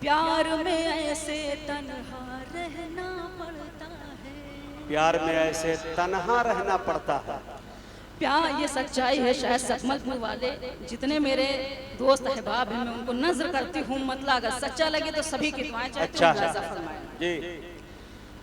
प्यार में ऐसे तन्हा रहना पड़ता है। प्यार में ऐसे तन्हा रहना पड़ता है। प्यार ये सच्चाई है। शायद सकमलपुर वाले जितने मेरे दोस्त अहबाब हैं, मैं उनको नजर करती हूँ, मतलब अगर सच्चा लगे तो सभी की दुआएं चाहती हूँ। अच्छा फरमाएं जी।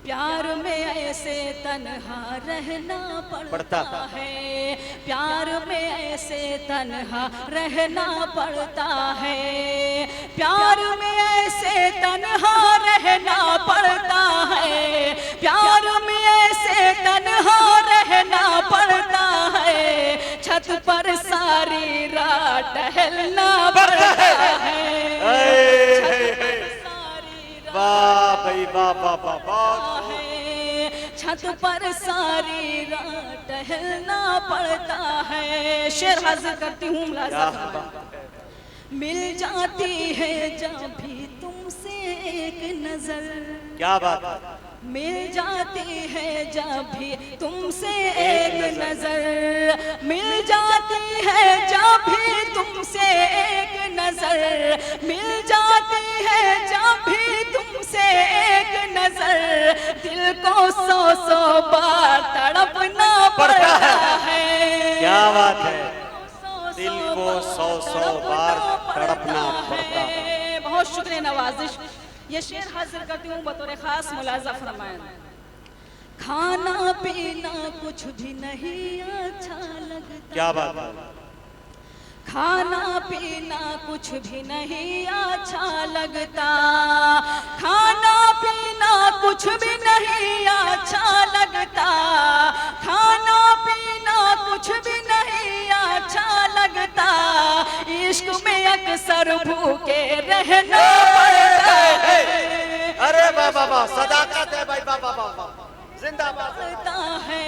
प्यार में ऐसे तन्हा रहना पड़ता है। प्यार में ऐसे तन्हा रहना पड़ता है। प्यार में ऐसे तन्हा रहना पड़ता है। प्यार में ऐसे तन्हा रहना पड़ता है। छत पर सारी रात टहलना पड़ता है। वाह भाई वाह वाह वाह वाह। छत पर सारी रात टहलना पड़ता है। शेर हाजिर करती हूँ। मिल जाती है जब भी तुमसे एक नजर। क्या बात है। मिल जाती है जब भी तुमसे एक नजर। मिल जाती है जब भी तुमसे एक नजर। मिल जाती है जब भी तुमसे एक नजर। दिल को 100 बार तड़पना पड़ता है। क्या बात है। दिल को 100 बार तड़पना पड़ता है। बहुत शुक्रिया नवाजिश। ये शेर हाजिर करती हूँ बतौर खास मुलाजा फरमाएं। खाना पीना कुछ भी नहीं अच्छा लगता। क्या बात है। खाना पीना कुछ भी नहीं अच्छा लगता। खाना पीना कुछ भी नहीं अच्छा लगता। खाना पीना कुछ भी नहीं अच्छा लगता। इश्क में अक्सर भूखे रहना पड़ता है। अरे बाबा वाह, सदाकत है भाई, बाबा वाह, जिंदाबाद है।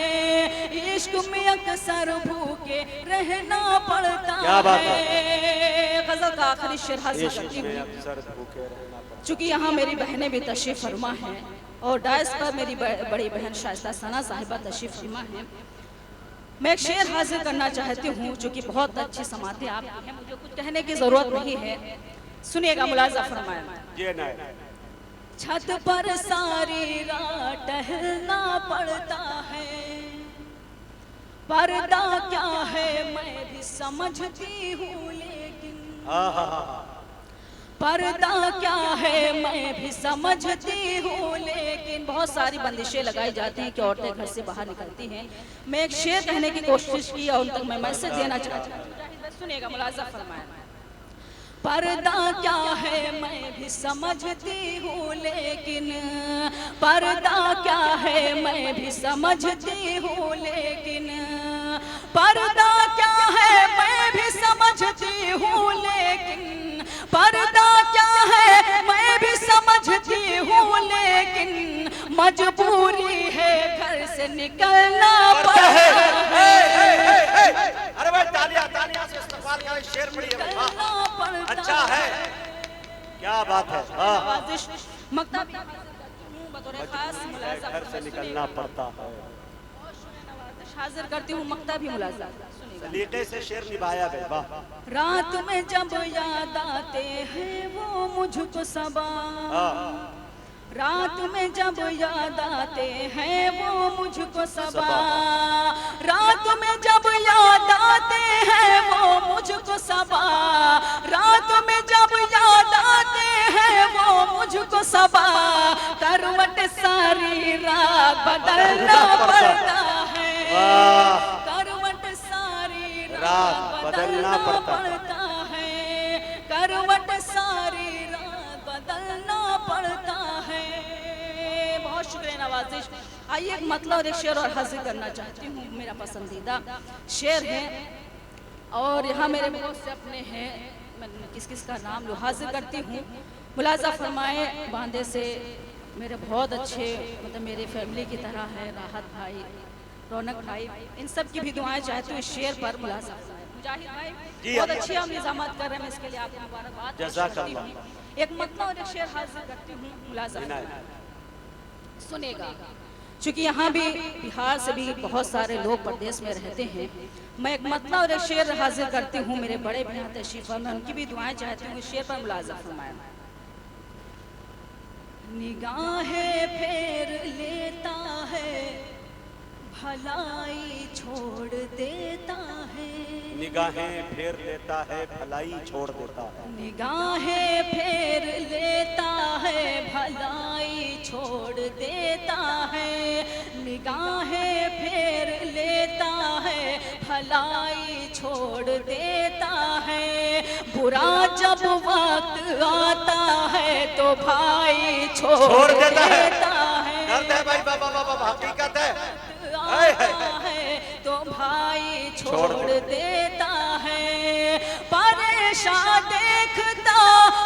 इश्क में अक्सर भूखे रहना पड़ता क्या बात है। गजल का आखिरी शेर हासिल करती हूँ। चूंकि यहाँ मेरी बहनें भी तशरीफ फरमा हैं और डायस पर मेरी बड़ी बहन शाइस्ता सना साहिबा तशरीफ फरमा है। मैं एक शेर हाजिर करना चाहती हूँ जो कि बहुत अच्छी समाते आप हैं, मुझे कुछ कहने की जरूरत नहीं है, सुनिएगा, मुलाजा फरमाएं। छत पर सारी रात टहलना पड़ता है। पर्दा क्या है मैं भी समझती हूँ, लेकिन पर्दा क्या है मैं भी समझती हूँ, लेकिन बहुत सारी बंदिशें लगाई जाती हैं कि औरतें घर से बाहर निकलती हैं। मैं एक शेर कहने की कोशिश की और उन तक मैं मैसेज देना चाहती हूँ, सुनिएगा, मुलाजा फरमाएं। पर्दा क्या है मैं भी समझती हूँ, लेकिन पर्दा क्या है मैं भी समझती हूँ, लेकिन पर्दा क्या है मैं भी समझती हूँ, लेकिन पर्दा क्या है मैं भी समझती हूँ, लेकिन मजबूरी है घर से निकलना पड़ता है। अरे भाई तालियां तालियां से इस्तकबाल का शेर पढ़िए भाई, अच्छा है, क्या बात है। मकतब बतौर खास मुलाजा घर से निकलना पड़ता है। हाजिर करती हूँ मकता भी मुलाजा, सलीके से शेर निभाया गया। वाह। रात में जब याद आते हैं वो मुझको सबा। रात में जब याद आते हैं वो मुझको सबा। रात में जब याद आते हैं वो मुझको सबा। रात में जब याद आते हैं वो मुझको सबा। करवट सारी रात बदलना पड़ता है। करवट सारी रात बदलना पड़ता है। करवट सारी रात बदलना पड़ता है। बहुत शुक्रिया नवाजिश। आइए एक मतलब और एक शेर और हाजिर करना चाहती हूँ, मेरा पसंदीदा शेर है और यहाँ मेरे बहुत से अपने हैं, मैं किस किस का नाम लो हाजिर करती हूँ। मुलाजा फरमाए। बांदे से मेरे बहुत अच्छे, मतलब मेरे फैमिली की तरह है, राहत भाई, रौनक भाई, इन सब की भी दुआएं चाहती हूँ। इस शेर पर मुलाजा मुजाहिद भाई बहुत अच्छी हम निजामत कर रहे हैं, इसके लिए आपको मुबारकबाद करती हूँ। एक मतलब और एक शेर हाजिर करती हूँ, मुलाजा सुनेगा। चूंकि यहाँ भी बिहार से भी बहुत सारे लोग प्रदेश में रहते हैं, मैं एक मतलब और एक शेर हाजिर करती हूँ। मेरे बड़े भैया तशरीफ फरमा, उनकी भी दुआएं चाहती हूँ। इस शेर पर मुलाजा फरमाएं। निगाहें फेर लेता है, भलाई छोड़ देता है। निगाहें फेर लेता है, भलाई छोड़ देता है। निगाहें फेर लेता है, भलाई छोड़ देता है। निगाहें फेर लेता है, भलाई छोड़ देता है। बुरा जब वक्त आता है तो भाई छोड़ देता है। करते हैं भाई, बाबा बाबा हकीकत है। आता है तो भाई छोड़ देता है। परेशान देखता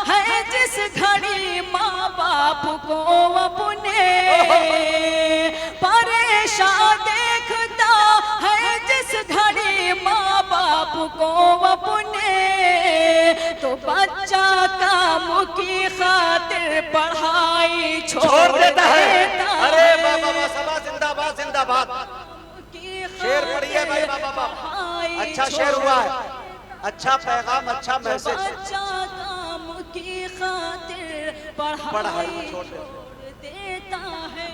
है जिस घड़ी माँ बाप को अपने, परेशान देखता है जिस घड़ी माँ बाप को अपने, तो बच्चा काम की खातिर पढ़ाई छोड़ देता है। अरे बाबा सभा जिंदाबाद जिंदाबाद। शेर पढ़िए भाई बाबा बाबा, अच्छा शेर हुआ है, अच्छा पैगाम, अच्छा मैसेज। बच्चा काम की खातिर पढ़ाई छोड़ देता है।